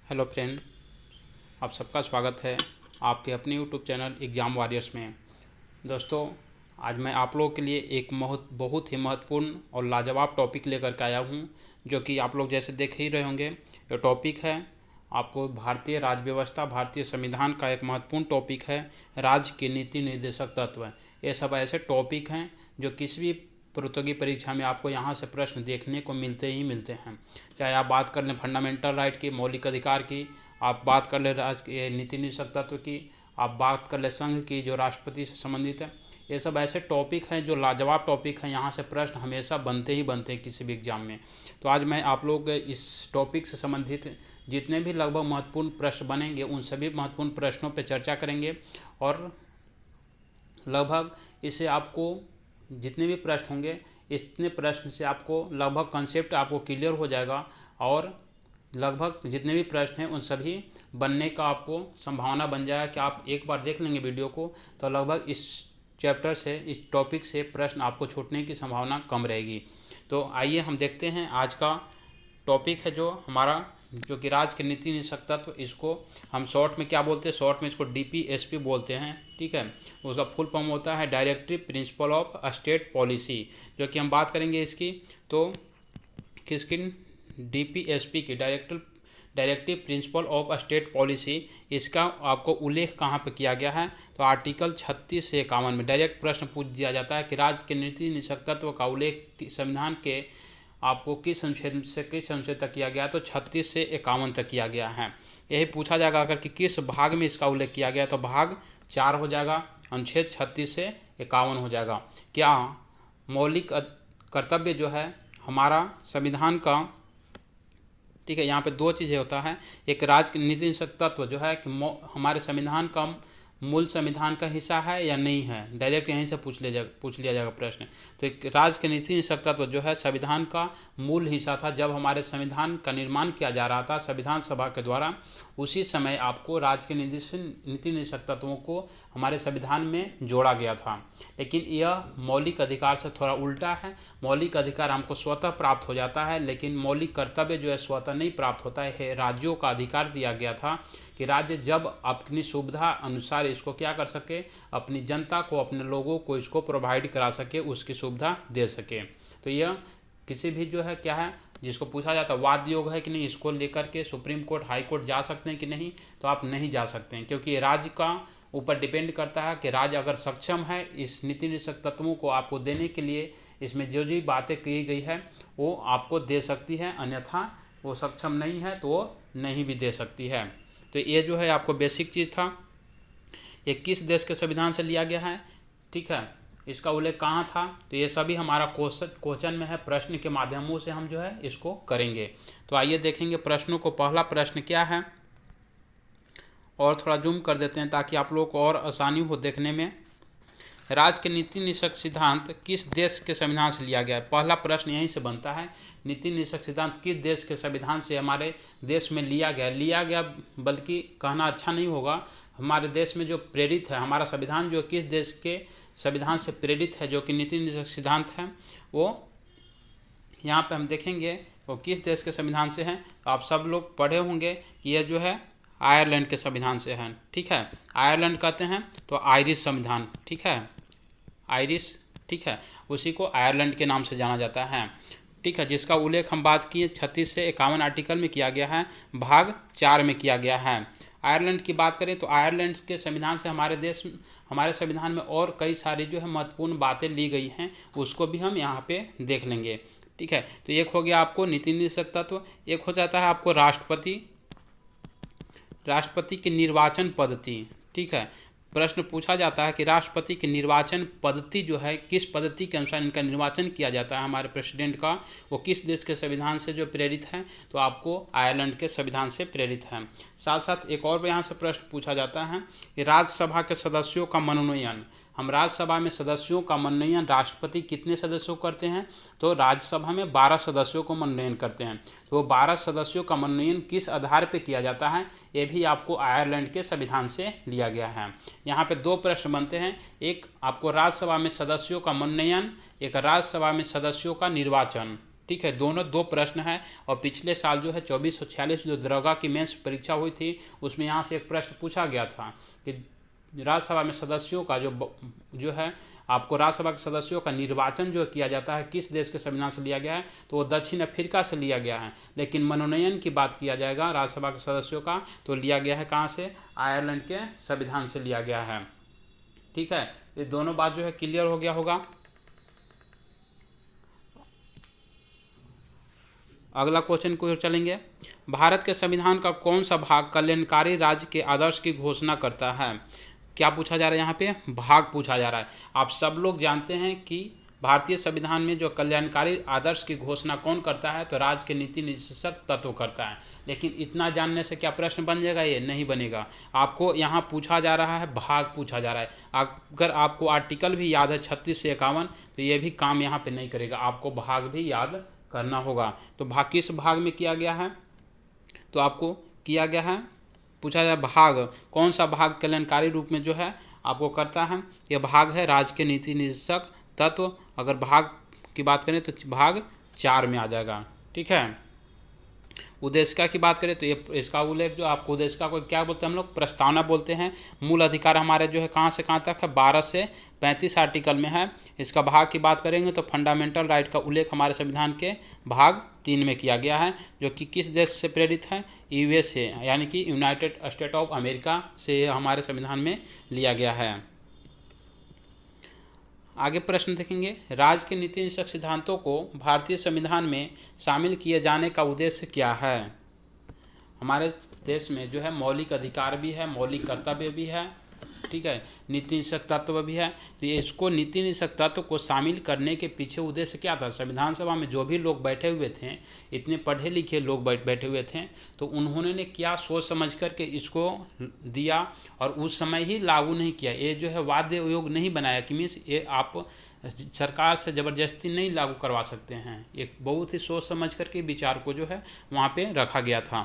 Hello friend, आप सबका स्वागत है आपके अपने यूट्यूब चैनल एग्ज़ाम वॉरियर्स में। दोस्तों, आज मैं आप लोगों के लिए एक बहुत ही महत्वपूर्ण और लाजवाब टॉपिक लेकर के आया हूं, जो कि आप लोग जैसे देख ही रहे होंगे। ये टॉपिक है आपको भारतीय राज्य व्यवस्था, भारतीय संविधान का एक महत्वपूर्ण टॉपिक है, राज्य के नीति निर्देशक तत्व। ये सब ऐसे टॉपिक हैं जो किसी भी प्रतियोगी परीक्षा में आपको यहाँ से प्रश्न देखने को मिलते ही मिलते हैं। चाहे आप बात कर लें फंडामेंटल राइट की, मौलिक अधिकार की, आप बात कर लें राज्य के नीति निर्देशक तत्व की, आप बात कर लें संघ की जो राष्ट्रपति से संबंधित है। ये सब ऐसे टॉपिक हैं जो लाजवाब टॉपिक हैं, यहाँ से प्रश्न हमेशा बनते ही बनते हैं किसी भी एग्जाम में। तो आज मैं आप लोग इस टॉपिक से संबंधित जितने भी लगभग महत्वपूर्ण प्रश्न बनेंगे उन सभी महत्वपूर्ण प्रश्नों पर चर्चा करेंगे, और लगभग इससे आपको जितने भी प्रश्न होंगे इतने प्रश्न से आपको लगभग कंसेप्ट आपको क्लियर हो जाएगा, और लगभग जितने भी प्रश्न हैं उन सभी बनने का आपको संभावना बन जाएगा कि आप एक बार देख लेंगे वीडियो को तो लगभग इस चैप्टर से, इस टॉपिक से प्रश्न आपको छूटने की संभावना कम रहेगी। तो आइए हम देखते हैं आज का टॉपिक है जो हमारा, जो कि राज्य के नीति निदेशक तत्व, इसको हम शॉर्ट में क्या बोलते हैं, शॉर्ट में इसको DPSP बोलते हैं। ठीक है, उसका फुल फॉर्म होता है directive principle of state policy, जो कि हम बात करेंगे इसकी। तो किसकी, DPSP की, directive principle of state policy, इसका आपको उल्लेख कहाँ पे किया गया है, तो आर्टिकल 36 से 51 में डायरेक्ट प्रश्न पूछ दिया जाता है कि राज्य के नीति निदेशक तत्व का उल्लेख संविधान के आपको किस अनुच्छेद से किस अनुच्छेद तक किया गया, तो 36 से 51 तक किया गया है। यही पूछा जाएगा अगर कि किस भाग में इसका उल्लेख किया गया, तो भाग 4 हो जाएगा, अनुच्छेद 36 से 51 हो जाएगा। क्या मौलिक कर्तव्य जो है हमारा संविधान का, ठीक है, यहाँ पे दो चीज़ें होता है, एक राज्य के नीति निदेशक तत्व जो है कि हमारे संविधान का मूल संविधान का हिस्सा है या नहीं है, डायरेक्ट यहीं से पूछ लिया जाएगा प्रश्न। तो एक राज्य के नीति निदेशक तत्व जो है संविधान का मूल हिस्सा था, जब हमारे संविधान का निर्माण किया जा रहा था संविधान सभा के द्वारा, उसी समय आपको राज्य के नीति निदेशक तत्वों को हमारे संविधान में जोड़ा गया था। लेकिन यह मौलिक अधिकार से थोड़ा उल्टा है। मौलिक अधिकार हमको स्वतः प्राप्त हो जाता है, लेकिन मौलिक कर्तव्य जो है स्वतः नहीं प्राप्त होता है। राज्यों का अधिकार दिया गया था कि राज्य जब अपनी सुविधा अनुसार इसको क्या कर सके, अपनी जनता को, अपने लोगों को इसको प्रोवाइड करा सके, उसकी सुविधा दे सके। तो यह किसी भी जो है क्या है, जिसको पूछा जाता है वाद योग है कि नहीं, इसको लेकर के सुप्रीम कोर्ट, हाई कोर्ट जा सकते हैं कि नहीं, तो आप नहीं जा सकते हैं, क्योंकि राज्य का ऊपर डिपेंड करता है कि राज्य अगर सक्षम है इस नीति निदेशक तत्वों को आपको देने के लिए, इसमें जो जो बातें की गई है वो आपको दे सकती है, अन्यथा वो सक्षम नहीं है तो वो नहीं भी दे सकती है। तो ये जो है आपको बेसिक चीज़ था। ये किस देश के संविधान से लिया गया है, ठीक है, इसका उल्लेख कहाँ था, तो ये सभी हमारा क्वेश्चन में है, प्रश्न के माध्यमों से हम जो है इसको करेंगे। तो आइए देखेंगे प्रश्नों को। पहला प्रश्न क्या है, और थोड़ा जूम कर देते हैं ताकि आप लोगों को और आसानी हो देखने में। राज्य के नीति निदेशक सिद्धांत किस देश के संविधान से लिया गया है, पहला प्रश्न यहीं से बनता है। नीति निदेशक सिद्धांत किस देश के संविधान से हमारे देश में लिया गया, बल्कि कहना अच्छा नहीं होगा, हमारे देश में जो प्रेरित है, हमारा संविधान जो किस देश के संविधान से प्रेरित है, जो कि नीति निदेशक सिद्धांत है, वो यहाँ पे हम देखेंगे वो किस देश के संविधान से है। तो आप सब लोग पढ़े होंगे कि यह जो है आयरलैंड के संविधान से है। ठीक है, आयरलैंड कहते हैं तो आयरिश संविधान, ठीक है, आयरिश, ठीक है, उसी को आयरलैंड के नाम से जाना जाता है। ठीक है, जिसका उल्लेख हम बात किए 36 से 51 आर्टिकल में किया गया है, भाग 4 में किया गया है। आयरलैंड की बात करें तो आयरलैंड के संविधान से हमारे संविधान में और कई सारी जो है महत्वपूर्ण बातें ली गई हैं, उसको भी हम यहाँ पे देख लेंगे। ठीक है, तो एक हो गया आपको नीति निदेशक तत्व, एक हो जाता है आपको राष्ट्रपति की निर्वाचन पद्धति। ठीक है, प्रश्न पूछा जाता है कि राष्ट्रपति की निर्वाचन पद्धति जो है, किस पद्धति के अनुसार इनका निर्वाचन किया जाता है हमारे प्रेसिडेंट का, वो किस देश के संविधान से जो प्रेरित है, तो आपको आयरलैंड के संविधान से प्रेरित है। साथ साथ एक और यहाँ से प्रश्न पूछा जाता है कि राज्यसभा के सदस्यों का मनोनयन, हम राज्यसभा में सदस्यों का मनोनयन राष्ट्रपति कितने सदस्यों करते हैं, तो राज्यसभा में 12 सदस्यों को मनोनयन करते हैं। तो वो 12 सदस्यों का मनोनयन किस आधार पर किया जाता है, ये भी आपको आयरलैंड के संविधान से लिया गया है। यहाँ पे दो प्रश्न बनते हैं, एक आपको राज्यसभा में सदस्यों का मनोनयन, एक राज्यसभा में सदस्यों का निर्वाचन। ठीक है, दोनों दो प्रश्न हैं। और पिछले साल जो है 2446 जो दरोगा की मेंस परीक्षा हुई थी उसमें यहाँ से एक प्रश्न पूछा गया था कि राज्यसभा में सदस्यों का जो है आपको राज्यसभा के सदस्यों का निर्वाचन जो किया जाता है किस देश के संविधान से लिया गया है, तो वो दक्षिण अफ्रीका से लिया गया है। लेकिन मनोनयन की बात किया जाएगा राज्यसभा के सदस्यों का, तो लिया गया है कहाँ से, आयरलैंड के संविधान से लिया गया है। ठीक है, ये दोनों बात जो है क्लियर हो गया होगा। अगला क्वेश्चन को चलेंगे। भारत के संविधान का कौन सा भाग कल्याणकारी राज्य के आदर्श की घोषणा करता है? क्या पूछा जा रहा है यहाँ पे, भाग पूछा जा रहा है। आप सब लोग जानते हैं कि भारतीय संविधान में जो कल्याणकारी आदर्श की घोषणा कौन करता है, तो राज्य के नीति निर्देशक तत्व करता है। लेकिन इतना जानने से क्या प्रश्न बन जाएगा? ये नहीं बनेगा। आपको यहाँ पूछा जा रहा है, भाग पूछा जा रहा है। अगर आपको आर्टिकल भी याद है 36 से 51, तो ये भी काम यहाँ पे नहीं करेगा, आपको भाग भी याद करना होगा। तो भाग किस भाग में किया गया है, तो आपको किया गया है, पूछा जाए भाग कौन सा भाग कल्याणकारी रूप में जो है आपको करता है, यह भाग है राज्य के नीति निर्देशक तत्व। अगर भाग की बात करें तो भाग 4 में आ जाएगा। ठीक है, उद्देशिका की बात करें तो ये इसका उल्लेख जो आपको उद्देशिका को क्या बोलते हैं हम लोग, प्रस्तावना बोलते हैं। मूल अधिकार हमारे जो है कहाँ से कहाँ तक है, 12 से 35 आर्टिकल में है। इसका भाग की बात करेंगे तो फंडामेंटल राइट का उल्लेख हमारे संविधान के भाग 3 में किया गया है, जो कि किस देश से प्रेरित है, USA यानी कि यूनाइटेड स्टेट ऑफ अमेरिका से हमारे संविधान में लिया गया है। आगे प्रश्न देखेंगे, राज्य के नीति निषेधक सिद्धांतों को भारतीय संविधान में शामिल किए जाने का उद्देश्य क्या है? हमारे देश में जो है मौलिक अधिकार भी है, मौलिक कर्तव्य भी है, ठीक है, नीति निषेधक तत्व भी है। तो ये इसको नीति निषेधक तत्व को शामिल करने के पीछे उद्देश्य क्या था? संविधान सभा में जो भी लोग बैठे हुए थे, इतने पढ़े लिखे लोग बैठे हुए थे, तो उन्होंने क्या सोच समझ करके इसको दिया और उस समय ही लागू नहीं किया। ये जो है वाद्य योग नहीं बनाया कि मीन्स ये आप सरकार से ज़बरदस्ती नहीं लागू करवा सकते हैं। एक बहुत ही सोच समझ करके विचार को जो है वहाँ पे रखा गया था।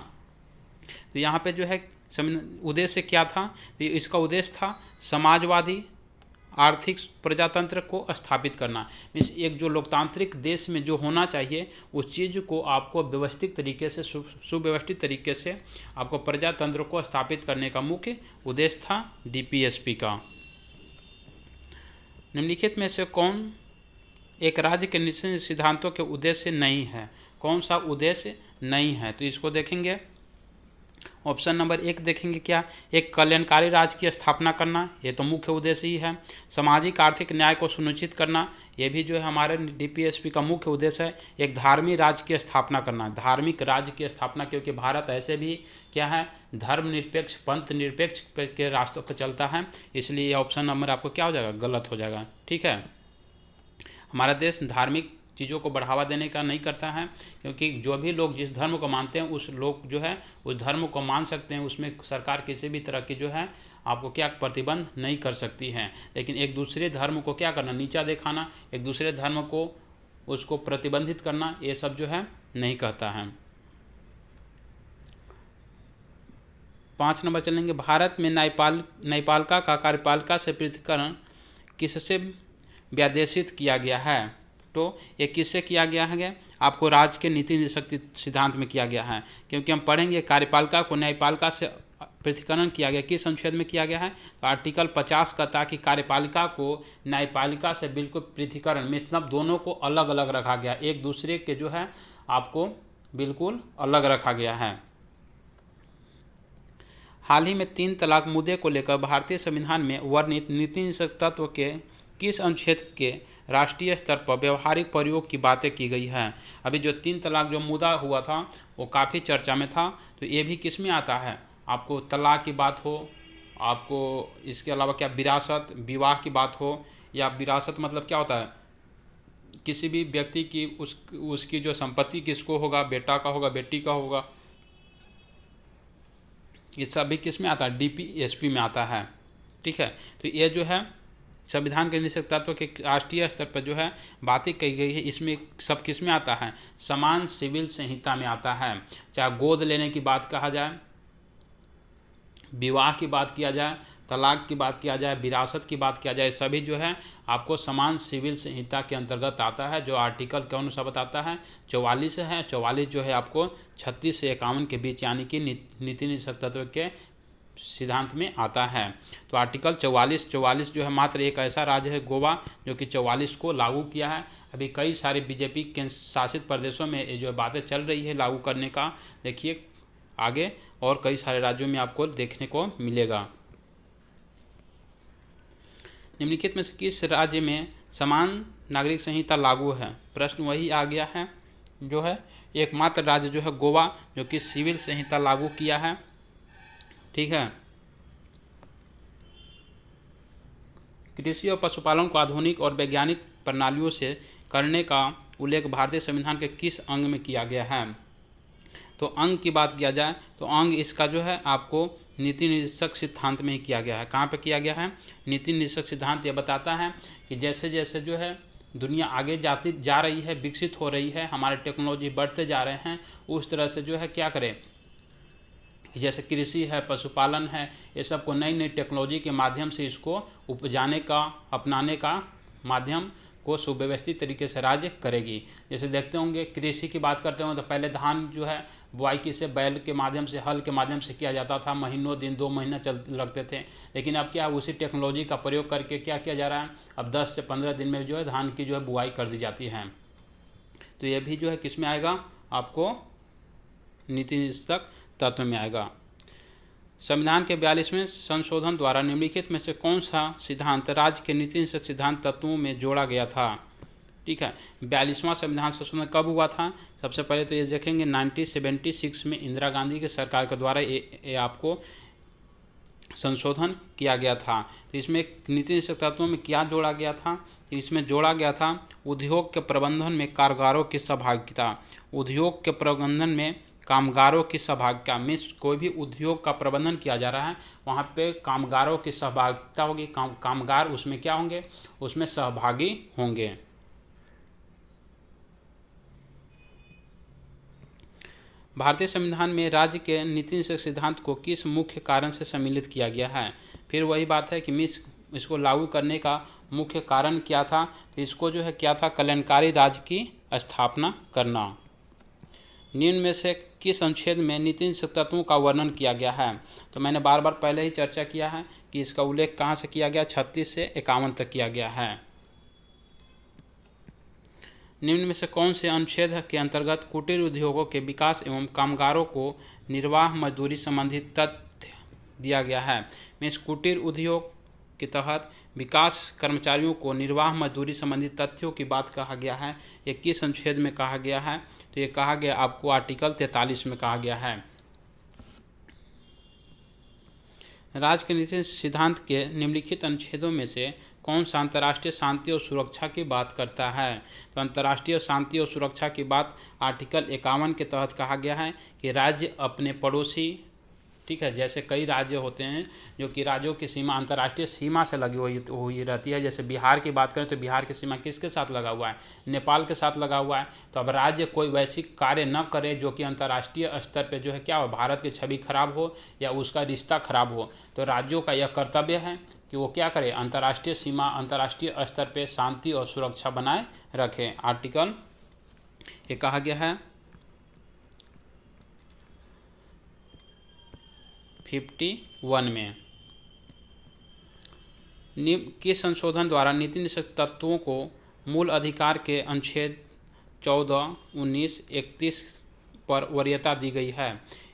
तो यहाँ पे जो है उद्देश्य क्या था, तो इसका उद्देश्य था समाजवादी आर्थिक प्रजातंत्र को स्थापित करना। मीन्स एक जो लोकतांत्रिक देश में जो होना चाहिए उस चीज़ को आपको व्यवस्थित तरीके से सुव्यवस्थित तरीके से आपको प्रजातंत्र को स्थापित करने का मुख्य उद्देश्य था DPSP का। निम्नलिखित में से कौन एक राज्य के निश्चित सिद्धांतों के उद्देश्य नहीं है? कौन सा उद्देश्य नहीं है, तो इसको देखेंगे। ऑप्शन नंबर 1 देखेंगे, क्या एक कल्याणकारी राज्य की स्थापना करना, ये तो मुख्य उद्देश्य ही है। सामाजिक आर्थिक न्याय को सुनिश्चित करना, ये भी जो है हमारे DPSP का मुख्य उद्देश्य है। एक धार्मिक राज्य की स्थापना करना, धार्मिक राज्य की स्थापना, क्योंकि भारत ऐसे भी क्या है, धर्मनिरपेक्ष पंथ निरपेक्ष के रास्तों पर चलता है, इसलिए ऑप्शन नंबर आपको क्या हो जाएगा, गलत हो जाएगा। ठीक है, हमारा देश धार्मिक चीज़ों को बढ़ावा देने का नहीं करता है, क्योंकि जो भी लोग जिस धर्म को मानते हैं उस लोग जो है उस धर्म को मान सकते हैं, उसमें सरकार किसी भी तरह की जो है आपको क्या प्रतिबंध नहीं कर सकती है। लेकिन एक दूसरे धर्म को क्या करना, नीचा दिखाना, एक दूसरे धर्म को उसको प्रतिबंधित करना, ये सब जो है नहीं कहता है। 5 नंबर चलेंगे, भारत में न्यायपालिका का कार्यपालिका से पृथक्करण किससे व्यादेशित किया गया है? तो ये किससे किया गया है? आपको राज्य के नीति निषेधक सिद्धांत में किया गया है, क्योंकि हम पढ़ेंगे कार्यपालिका को न्यायपालिका से पृथक्करण किया गया, किस अनुच्छेद में किया गया है, तो आर्टिकल 50 कहता है कि कार्यपालिका को न्यायपालिका से बिल्कुल पृथक्करण, मतलब दोनों को अलग अलग रखा गया, एक दूसरे के जो है आपको बिल्कुल अलग रखा गया है। हाल ही में 3 तलाक मुद्दे को लेकर भारतीय संविधान में वर्णित नीति निषेधक तत्व के किस अनुच्छेद के राष्ट्रीय स्तर पर व्यवहारिक प्रयोग की बातें की गई हैं? अभी जो 3 तलाक जो मुद्दा हुआ था वो काफ़ी चर्चा में था, तो ये भी किस में आता है? आपको तलाक की बात हो, आपको इसके अलावा क्या विरासत विवाह की बात हो, या विरासत मतलब क्या होता है, किसी भी व्यक्ति की उसकी जो संपत्ति किसको होगा, बेटा का होगा, बेटी का होगा, ये सब भी किस में आता है, DPSP में आता है। ठीक है, तो ये जो है संविधान के निषेध तत्व के राष्ट्रीय स्तर पर जो है बातें कही गई है, इसमें सब किस में आता है, समान सिविल संहिता में आता है। चाहे गोद लेने की बात कहा जाए, विवाह की बात किया जाए, तलाक की बात किया जाए, विरासत की बात किया जाए, सभी जो है आपको समान सिविल संहिता के अंतर्गत आता है। जो आर्टिकल कौन सा बताता है, 44 है। 44 जो है आपको 36 से 51 के बीच यानी कि नीति निषेध तत्व के सिद्धांत में आता है। तो आर्टिकल 44 जो है मात्र एक ऐसा राज्य है गोवा जो कि 44 को लागू किया है। अभी कई सारे बीजेपी के शासित प्रदेशों में ये जो बातें चल रही है लागू करने का, देखिए आगे और कई सारे राज्यों में आपको देखने को मिलेगा। निम्नलिखित में से किस राज्य में समान नागरिक संहिता लागू है? प्रश्न वही आ गया है, जो है एकमात्र राज्य जो है गोवा जो कि सिविल संहिता लागू किया है। ठीक है। कृषि और पशुपालन को आधुनिक और वैज्ञानिक प्रणालियों से करने का उल्लेख भारतीय संविधान के किस अंग में किया गया है? तो अंग की बात किया जाए तो अंग इसका जो है आपको नीति निर्देशक सिद्धांत में ही किया गया है। कहाँ पे किया गया है? नीति निर्देशक सिद्धांत यह बताता है कि जैसे जैसे जो है दुनिया आगे जा रही है, विकसित हो रही है, हमारे टेक्नोलॉजी बढ़ते जा रहे हैं, उस तरह से जो है क्या करें, जैसे कृषि है, पशुपालन है, ये सब को नई नई टेक्नोलॉजी के माध्यम से इसको उपजाने का, अपनाने का माध्यम को सुव्यवस्थित तरीके से राज्य करेगी। जैसे देखते होंगे कृषि की बात करते होंगे तो पहले धान जो है बुआई किसे बैल के माध्यम से, हल के माध्यम से किया जाता था, महीनों दिन 2 महीना लगते थे। लेकिन अब क्या उसी टेक्नोलॉजी का प्रयोग करके क्या किया जा रहा है, अब 10 से 15 दिन में जो है धान की जो है बुआई कर दी जाती है। तो ये भी जो है किस में आएगा, आपको नीति निर्देशक तत्व में आएगा। संविधान के 42वें संशोधन द्वारा निम्नलिखित में से कौन सा सिद्धांत राज्य के नीति निषेध सिद्धांत तत्वों में जोड़ा गया था? ठीक है। 42वां संविधान संशोधन कब हुआ था? सबसे पहले तो ये देखेंगे 1976 में इंदिरा गांधी के सरकार के द्वारा ये आपको संशोधन किया गया था। तो इसमें नीति निषेध तत्वों में क्या जोड़ा गया था? तो इसमें जोड़ा गया था उद्योग के प्रबंधन में कामगारों की सहभागिता। उद्योग के प्रबंधन में कामगारों की सहभागिता मीन्स कोई भी उद्योग का प्रबंधन किया जा रहा है वहाँ पे कामगारों की सहभागिता होगी। कामगार उसमें क्या होंगे, उसमें सहभागी होंगे। भारतीय संविधान में राज्य के नीति निषेध सिद्धांत को किस मुख्य कारण से सम्मिलित किया गया है? फिर वही बात है कि इसको लागू करने का मुख्य कारण क्या था? तो इसको जो है क्या था, कल्याणकारी राज्य की स्थापना करना। निम्न में से किस अनुच्छेद में नीति निषेध तत्वों का वर्णन किया गया है? तो मैंने बार बार पहले ही चर्चा किया है कि इसका उल्लेख कहाँ से किया गया, 36 से 51 तक किया गया है। निम्न में से कौन से अनुच्छेद के अंतर्गत कुटीर उद्योगों के विकास एवं कामगारों को निर्वाह मजदूरी संबंधित तथ्य दिया गया है? मीन्स कुटीर उद्योग के तहत विकास कर्मचारियों को निर्वाह मजदूरी संबंधित तथ्यों की बात कहा गया है। ये किस अनुच्छेद में कहा गया है? तो ये कहा गया आपको आर्टिकल 43 में कहा गया है। राज्य के नीति सिद्धांत के निम्नलिखित अनुच्छेदों में से कौन सा अंतर्राष्ट्रीय शांति और सुरक्षा की बात करता है? तो अंतर्राष्ट्रीय शांति और सुरक्षा की बात आर्टिकल 51 के तहत कहा गया है कि राज्य अपने पड़ोसी, ठीक है, जैसे कई राज्य होते हैं जो कि राज्यों की सीमा अंतर्राष्ट्रीय सीमा से लगी हुई रहती है। जैसे बिहार की बात करें तो बिहार की सीमा किसके साथ लगा हुआ है, नेपाल के साथ लगा हुआ है। तो अब राज्य कोई वैसी कार्य न करे जो कि अंतर्राष्ट्रीय स्तर पे जो है क्या हो, भारत की छवि खराब हो या उसका रिश्ता खराब हो। तो राज्यों का यह कर्तव्य है कि वो क्या करे, अंतर्राष्ट्रीय सीमा, अंतर्राष्ट्रीय स्तर पर शांति और सुरक्षा बनाए रखें। आर्टिकल ये कहा गया है 51 में। किस संशोधन द्वारा नीति निषेध तत्वों को मूल अधिकार के अनुच्छेद 14, 19, 31 पर वरीयता दी गई है?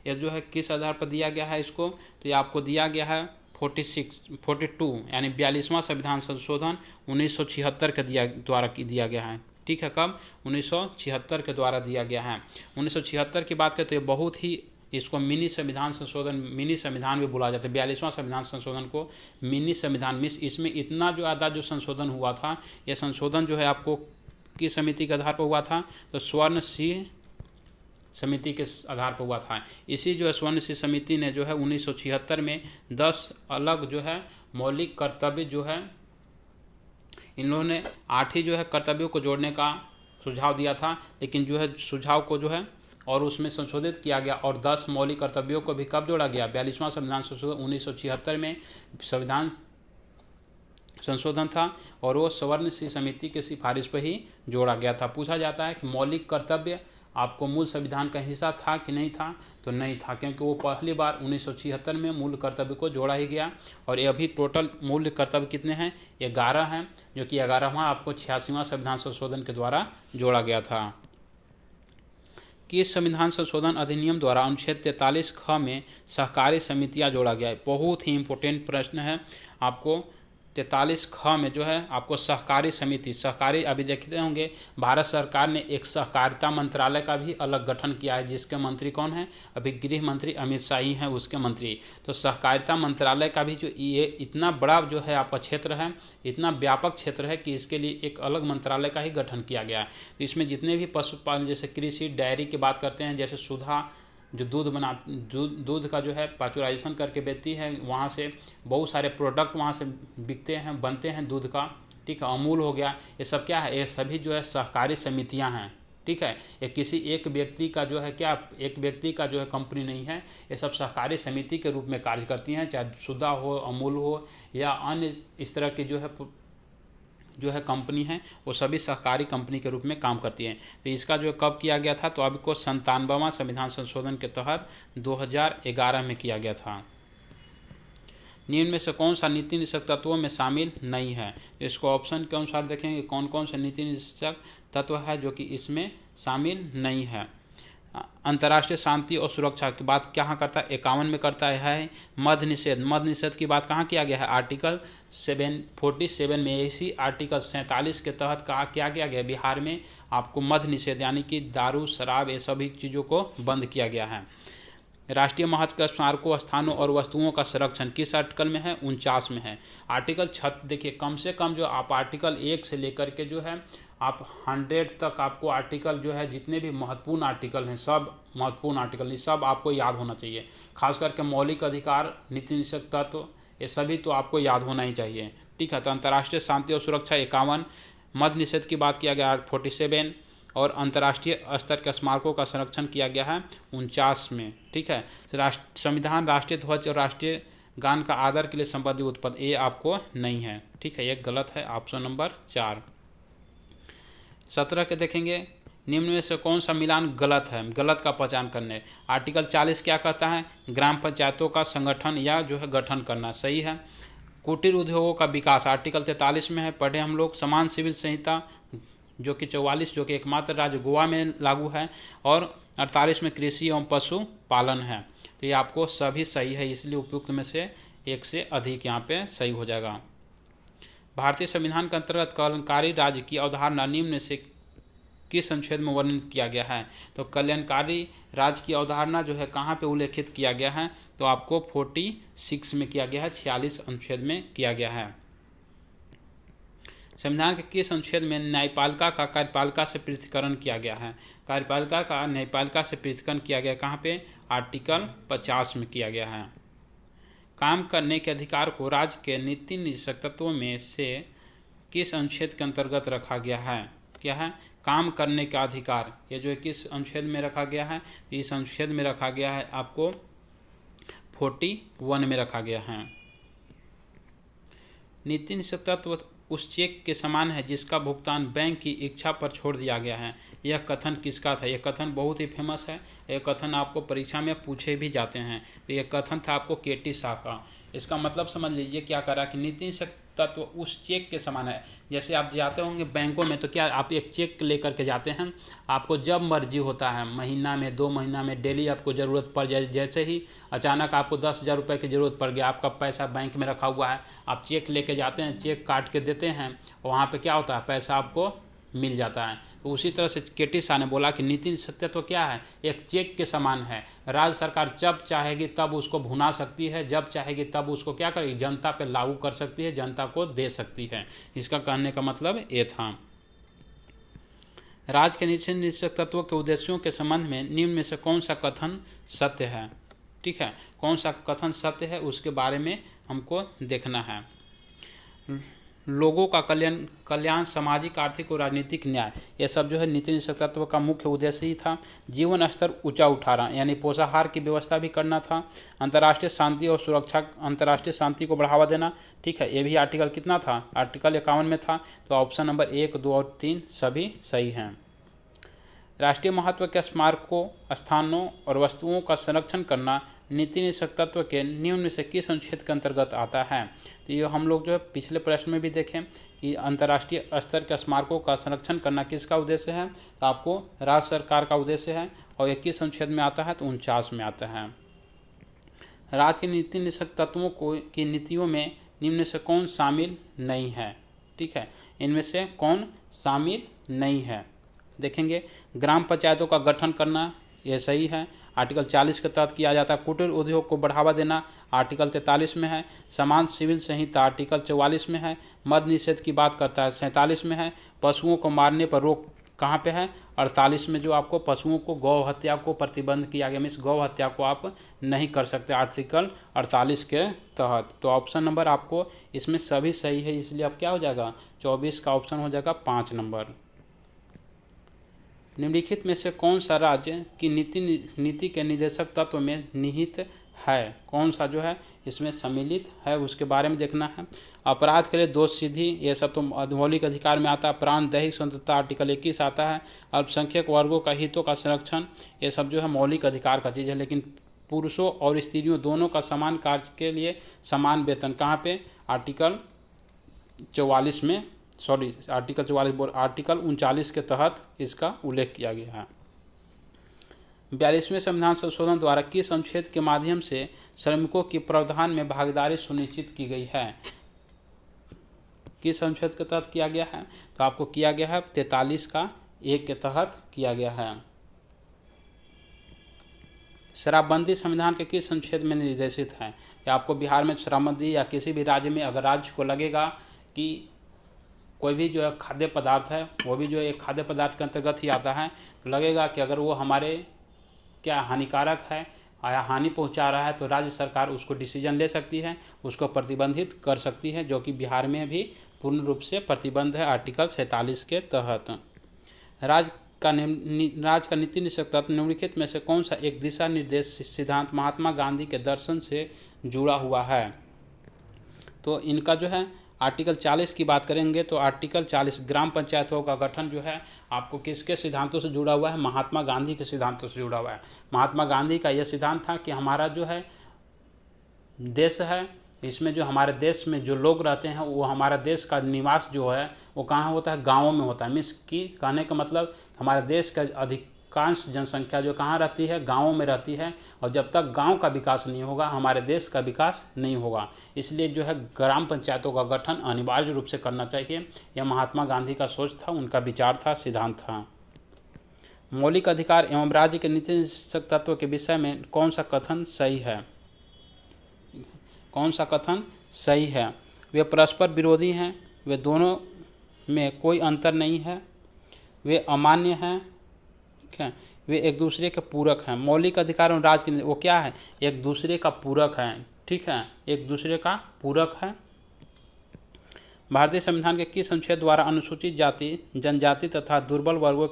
यह जो है किस आधार पर दिया गया है इसको? तो ये आपको दिया गया है 42 यानी 42वां संविधान संशोधन 1976 के द्वारा दिया गया है। ठीक है, कब? 1976 के द्वारा दिया गया है। 1976 की बात करें तो ये बहुत ही, इसको मिनी संविधान संशोधन, मिनी संविधान भी बोला जाता है। 42वां संविधान संशोधन को मिनी संविधान मिस, इसमें इतना जो ज़्यादा जो संशोधन हुआ था, यह संशोधन जो है आपको किस समिति के आधार पर हुआ था? तो स्वर्ण सिंह समिति के आधार पर हुआ था। इसी जो है स्वर्ण सिंह समिति ने जो है 1976 में 10 अलग जो है मौलिक कर्तव्य जो है, इन लोगों ने 8 ही जो है कर्तव्यों को जोड़ने का सुझाव दिया था, लेकिन जो है सुझाव को जो है और उसमें संशोधित किया गया। और 10 मौलिक कर्तव्यों को भी कब जोड़ा गया? 42वां संविधान संशोधन 1976 में संविधान संशोधन था, और वो सवर्ण सी समिति की सिफारिश पर ही जोड़ा गया था। पूछा जाता है कि मौलिक कर्तव्य आपको मूल संविधान का हिस्सा था कि नहीं था? तो नहीं था, क्योंकि वो पहली बार 1976 में मूल कर्तव्य को जोड़ा ही गया। और ये अभी टोटल मूल कर्तव्य कितने हैं? 11 हैं, जो कि 11वां आपको 86वां संविधान संशोधन के द्वारा जोड़ा गया था। किस संविधान संशोधन अधिनियम द्वारा अनुच्छेद 43 ख में सहकारी समितियां जोड़ा गया है? बहुत ही इंपॉर्टेंट प्रश्न है। आपको 43 ख में जो है आपको सहकारी समिति, सहकारी, अभी देखते होंगे भारत सरकार ने एक सहकारिता मंत्रालय का भी अलग गठन किया है, जिसके मंत्री कौन है? अभी गृह मंत्री अमित शाह ही हैं उसके मंत्री। तो सहकारिता मंत्रालय का भी जो ये इतना बड़ा जो है आपका क्षेत्र है, इतना व्यापक क्षेत्र है कि इसके लिए एक अलग मंत्रालय का ही गठन किया गया है। तो इसमें जितने भी पशुपालन, जैसे कृषि, डेयरी की बात करते हैं, जैसे सुधा जो दूध का जो है पाचुराइजेशन करके बेचती है, वहाँ से बहुत सारे प्रोडक्ट वहाँ से बिकते हैं, बनते हैं दूध का, ठीक है। अमूल हो गया, ये सब क्या है? ये सभी जो है सहकारी समितियाँ हैं, ठीक है। ये किसी एक व्यक्ति का जो है क्या, एक व्यक्ति का जो है कंपनी नहीं है, ये सब सहकारी समिति के रूप में कार्य करती हैं, चाहे सुधा हो, अमूल हो या अन्य इस तरह की जो है कंपनी है, वो सभी सहकारी कंपनी के रूप में काम करती हैं। तो इसका जो कब किया गया था? तो अभी को 97वां संविधान संशोधन के तहत 2011 में किया गया था। निम्न में से कौन सा नीति निषेधक तत्वों में शामिल नहीं है? इसको ऑप्शन के अनुसार देखेंगे कौन कौन से नीति निषेधक तत्व है जो कि इसमें शामिल नहीं है। अंतर्राष्ट्रीय शांति और सुरक्षा की बात कहाँ करता है? 51 में करता है। मद्य निषेध, मद्य निषेध की बात कहाँ किया गया है? आर्टिकल 747 में। इसी आर्टिकल 47 के तहत कहा क्या किया गया? बिहार में आपको मद्य निषेध यानी कि दारू, शराब, ये सभी चीज़ों को बंद किया गया है। राष्ट्रीय महत्व के स्मारकों, स्थानों और वस्तुओं का संरक्षण किस आर्टिकल में है? 49 में है। आर्टिकल 6 देखिए, कम से कम जो आप आर्टिकल 1 से लेकर के जो है आप 100 तक आपको आर्टिकल जो है, जितने भी महत्वपूर्ण आर्टिकल हैं, सब महत्वपूर्ण आर्टिकल नहीं, सब आपको याद होना चाहिए। खास करके मौलिक अधिकार, नीति निषेधक तत्व, ये सभी तो आपको याद होना ही चाहिए, ठीक है। तो अंतर्राष्ट्रीय शांति और सुरक्षा 51, मद्य निषेध की बात किया गया 47, और अंतर्राष्ट्रीय स्तर के स्मारकों का संरक्षण किया गया है 49 में, ठीक है। संविधान, राष्ट्रीय ध्वज और राष्ट्रीय गान का आदर के लिए संबंधित उत्पद, ये आपको नहीं है, ठीक है, ये गलत है, ऑप्शन नंबर 4। 17 के देखेंगे, निम्न में से कौन सा मिलान गलत है? गलत का पहचान करने। आर्टिकल 40 क्या कहता है? ग्राम पंचायतों का संगठन या जो है गठन करना, सही है। कुटीर उद्योगों का विकास आर्टिकल 43 में है, पढ़े हम लोग। समान सिविल संहिता जो कि 44, जो कि एकमात्र राज्य गोवा में लागू है, और 48 में कृषि एवं पशु पालन है। तो ये आपको सभी सही है, इसलिए उपयुक्त में से एक से अधिक यहाँ पे सही हो जाएगा। भारतीय संविधान के अंतर्गत कल्याणकारी राज्य की अवधारणा निम्न से किस अनुच्छेद में वर्णित किया गया है? तो कल्याणकारी राज्य की अवधारणा जो है कहाँ पे उल्लेखित किया गया है? तो आपको 46 में किया गया है, 46 अनुच्छेद में किया गया है। संविधान के किस अनुच्छेद में न्यायपालिका का कार्यपालिका से पृथक्करण किया गया है? कार्यपालिका का न्यायपालिका से पृथक्करण किया गया कहाँ पे? आर्टिकल 50 में किया गया है। काम करने के अधिकार को राज्य के नीति निषेधक तत्वों में से किस अनुच्छेद के अंतर्गत रखा गया है? क्या है? काम करने का अधिकार, ये जो है किस अनुच्छेद में रखा गया है? इस अनुच्छेद में रखा गया है, आपको 41 में रखा गया है। नीति निषेधक तत्व उस चेक के समान है जिसका भुगतान बैंक की इच्छा पर छोड़ दिया गया है। यह कथन किसका था? यह कथन बहुत ही फेमस है, यह कथन आपको परीक्षा में पूछे भी जाते हैं। तो यह कथन था आपको केटी शाह का। इसका मतलब समझ लीजिए क्या करा कि नीति निषेधक तत्व उस चेक के समान है। जैसे आप जाते होंगे बैंकों में, तो क्या आप एक चेक लेकर के जाते हैं, आपको जब मर्जी होता है, महीना में, 2 महीना में, डेली आपको ज़रूरत पड़ जाए, जैसे ही अचानक आपको 10,000 रुपये की ज़रूरत पड़ गया, आपका पैसा बैंक में रखा हुआ है, आप चेक लेके जाते हैं, चेक काट के देते हैं, वहाँ पे क्या होता है, पैसा आपको मिल जाता है। तो उसी तरह से केटी शाह ने बोला कि नीति निषेधक तत्व क्या है? एक चेक के समान है। राज्य सरकार जब चाहेगी तब उसको भुना सकती है, जब चाहेगी तब उसको क्या करेगी, जनता पे लागू कर सकती है, जनता को दे सकती है। इसका कहने का मतलब ये था। राज्य के नीति निषेधक तत्वों के उद्देश्यों के संबंध में निम्न में से कौन सा कथन सत्य है? ठीक है, कौन सा कथन सत्य है उसके बारे में हमको देखना है। लोगों का कल्याण, सामाजिक, आर्थिक और राजनीतिक न्याय, ये सब जो है नीति निषेध तत्व का मुख्य उद्देश्य ही था। जीवन स्तर ऊंचा उठाना, यानी पोषाहार की व्यवस्था भी करना था। अंतर्राष्ट्रीय शांति और सुरक्षा, अंतर्राष्ट्रीय शांति को बढ़ावा देना, ठीक है। ये भी आर्टिकल कितना था, आर्टिकल 51 में था। तो ऑप्शन नंबर 1, 2 और 3 सभी सही हैं। राष्ट्रीय महत्व के स्मारकों, स्थानों और वस्तुओं का संरक्षण करना नीति निषेध तत्व के निम्न में से किस अनुच्छेद के अंतर्गत आता है। तो ये हम लोग जो है पिछले प्रश्न में भी देखें कि अंतर्राष्ट्रीय स्तर के स्मारकों का संरक्षण करना किसका उद्देश्य है, तो आपको राज्य सरकार का उद्देश्य है। और ये किस अनुच्छेद में आता है, तो 49 में आता है। राज्य के नीति निषेध तत्वों की नीतियों में निम्न से कौन शामिल नहीं है, ठीक है। इनमें से कौन शामिल नहीं है, देखेंगे। ग्राम पंचायतों का गठन करना, ये सही है, आर्टिकल 40 के तहत किया जाता है। कुटीर उद्योग को बढ़ावा देना, आर्टिकल 43 में है। समान सिविल संहिता आर्टिकल 44 में है। मद निषेध की बात करता है, 47 में है। पशुओं को मारने पर रोक कहाँ पे है, 48 में। जो आपको पशुओं को, गौ हत्या को प्रतिबंध किया गया, मीन्स गौ हत्या को आप नहीं कर सकते, आर्टिकल 48 के तहत। तो ऑप्शन नंबर आपको इसमें सभी सही है, इसलिए अब क्या हो जाएगा, 24 का ऑप्शन हो जाएगा 5 नंबर। निम्नलिखित में से कौन सा राज्य की नीति के निर्देशक तत्व में निहित है, कौन सा जो है इसमें सम्मिलित है, उसके बारे में देखना है। अपराध के लिए दोष सिद्धि, ये सब तो मौलिक अधिकार में आता है। प्राण, दैहिक स्वतंत्रता आर्टिकल 21 आता है। अल्पसंख्यक वर्गों का हितों का संरक्षण, ये सब जो है मौलिक अधिकार का चीज़ है। लेकिन पुरुषों और स्त्रियों दोनों का समान कार्य के लिए समान वेतन, कहाँ पे, आर्टिकल 44 में, सॉरी आर्टिकल 44, आर्टिकल 39 के तहत इसका उल्लेख किया गया है। 42वें संविधान संशोधन द्वारा किस अनुच्छेद के माध्यम से श्रमिकों की प्रावधान में भागीदारी सुनिश्चित की गई है, किस अनुच्छेद के तहत किया गया है, तो आपको किया गया है 43 का 1 के तहत किया गया है। शराबबंदी संविधान के किस अनुच्छेद में निर्देशित है, या आपको बिहार में शराबबंदी या किसी भी राज्य में अगर राज्य को लगेगा कि कोई भी जो है खाद्य पदार्थ है वो भी जो है एक खाद्य पदार्थ के अंतर्गत ही आता है, तो लगेगा कि अगर वो हमारे क्या हानिकारक है या हानि पहुंचा रहा है, तो राज्य सरकार उसको डिसीजन ले सकती है, उसको प्रतिबंधित कर सकती है, जो कि बिहार में भी पूर्ण रूप से प्रतिबंध है आर्टिकल 47 के तहत। राज्य का नीति निषेध तत्व निम्नलिखित में से कौन सा एक दिशा निर्देश सिद्धांत महात्मा गांधी के दर्शन से जुड़ा हुआ है, तो इनका जो है आर्टिकल 40 की बात करेंगे तो आर्टिकल 40 ग्राम पंचायतों का गठन जो है आपको किसके सिद्धांतों से जुड़ा हुआ है, महात्मा गांधी के सिद्धांतों से जुड़ा हुआ है। महात्मा गांधी का यह सिद्धांत था कि हमारा जो है देश है, इसमें जो हमारे देश में जो लोग रहते हैं वो हमारा देश का निवास जो है वो कहाँ होता है, गाँवों में होता है। मीन्स कि कहने का मतलब हमारे देश का अधिकांश जनसंख्या जो कहाँ रहती है, गाँवों में रहती है, और जब तक गांव का विकास नहीं होगा हमारे देश का विकास नहीं होगा। इसलिए जो है ग्राम पंचायतों का गठन अनिवार्य रूप से करना चाहिए। यह महात्मा गांधी का सोच था, उनका विचार था, सिद्धांत था। मौलिक अधिकार एवं राज्य के नीति निषेध तत्व के विषय में कौन सा कथन सही है, कौन सा कथन सही है। वे परस्पर विरोधी हैं, वे दोनों में कोई अंतर नहीं है, वे अमान्य हैं, ठीक है, वे एक दूसरे के पूरक हैं। मौलिक अधिकार और राज्य के वो क्या है, एक दूसरे का पूरक है, ठीक है, एक दूसरे का पूरक है। भारतीय संविधान के किस अनुच्छेद द्वारा अनुसूचित जाति, जनजाति तथा दुर्बल वर्गों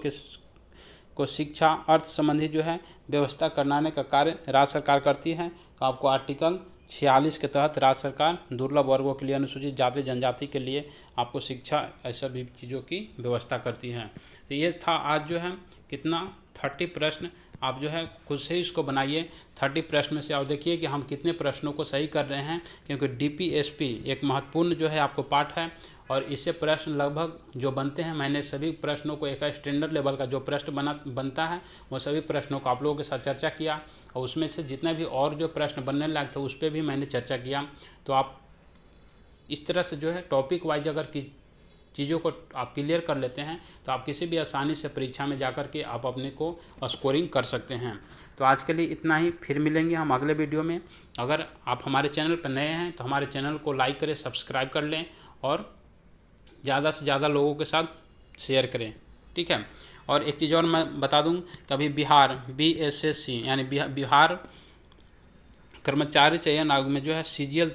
को शिक्षा, अर्थ संबंधी जो है व्यवस्था कराने का कार्य राज्य सरकार करती है, तो आपको आर्टिकल 46 के तहत राज्य सरकार दुर्लभ वर्गों के लिए, अनुसूचित जाति जनजाति के लिए आपको शिक्षा, ऐसा भी चीज़ों की व्यवस्था करती है। तो ये था आज जो है कितना 30 प्रश्न, आप जो है खुद से ही इसको बनाइए 30 प्रश्न में से, और देखिए कि हम कितने प्रश्नों को सही कर रहे हैं, क्योंकि DPSP एक महत्वपूर्ण जो है आपको पाठ है, और इससे प्रश्न लगभग जो बनते हैं, मैंने सभी प्रश्नों को एक स्टैंडर्ड लेवल का जो प्रश्न बनता है वो सभी प्रश्नों को आप लोगों के साथ चर्चा किया, और उसमें से जितने भी और जो प्रश्न बनने लायक थे उस पर भी मैंने चर्चा किया। तो आप इस तरह से जो है टॉपिक वाइज अगर की चीज़ों को आप क्लियर कर लेते हैं तो आप किसी भी आसानी से परीक्षा में जाकर के आप अपने को स्कोरिंग कर सकते हैं। तो आज के लिए इतना ही, फिर मिलेंगे हम अगले वीडियो में। अगर आप हमारे चैनल पर नए हैं तो हमारे चैनल को लाइक करें, सब्सक्राइब कर लें, और ज़्यादा से ज़्यादा लोगों के साथ शेयर करें, ठीक है। और एक चीज़ और मैं बता दूं, कभी बिहार BSSC यानी बिहार कर्मचारी चयन आयोग में जो है CGL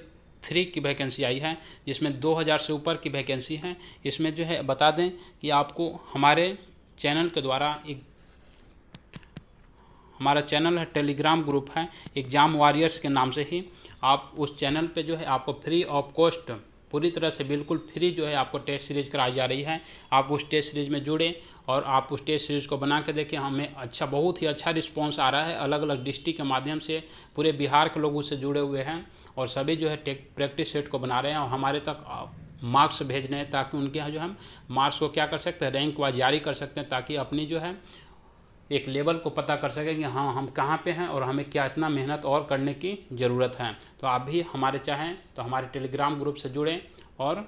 3 की वैकेंसी आई है, जिसमें 2000 से ऊपर की वैकेंसी है। इसमें जो है बता दें कि आपको हमारे चैनल के द्वारा हमारा चैनल है, टेलीग्राम ग्रुप है एग्ज़ाम वॉरियर्स के नाम से ही। आप उस चैनल पे जो है आपको फ्री ऑफ कॉस्ट, पूरी तरह से बिल्कुल फ्री जो है आपको टेस्ट सीरीज़ कराई जा रही है। आप उस टेस्ट सीरीज़ में जुड़े और आप उस टेस्ट सीरीज़ को बना के देखें। हमें बहुत ही अच्छा रिस्पॉन्स आ रहा है। अलग अलग डिस्ट्रिक्ट के माध्यम से पूरे बिहार के लोग उससे जुड़े हुए हैं और सभी जो है प्रैक्टिस सेट को बना रहे हैं और हमारे तक मार्क्स भेज रहे हैं, ताकि उनके यहाँ जो हम मार्क्स को क्या कर सकते हैं, रैंक वाइज जारी कर सकते हैं, ताकि अपनी जो है एक लेवल को पता कर सकें कि हाँ हम कहाँ पे हैं और हमें क्या इतना मेहनत और करने की ज़रूरत है। तो आप भी हमारे चाहें तो हमारे टेलीग्राम ग्रुप से जुड़ें और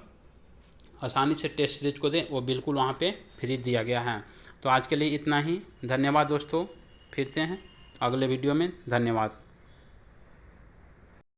आसानी से टेस्ट सीरीज को दें, वो बिल्कुल वहाँ पे फ्री दिया गया है। तो आज के लिए इतना ही। धन्यवाद दोस्तों, फिरते हैं अगले वीडियो में। धन्यवाद।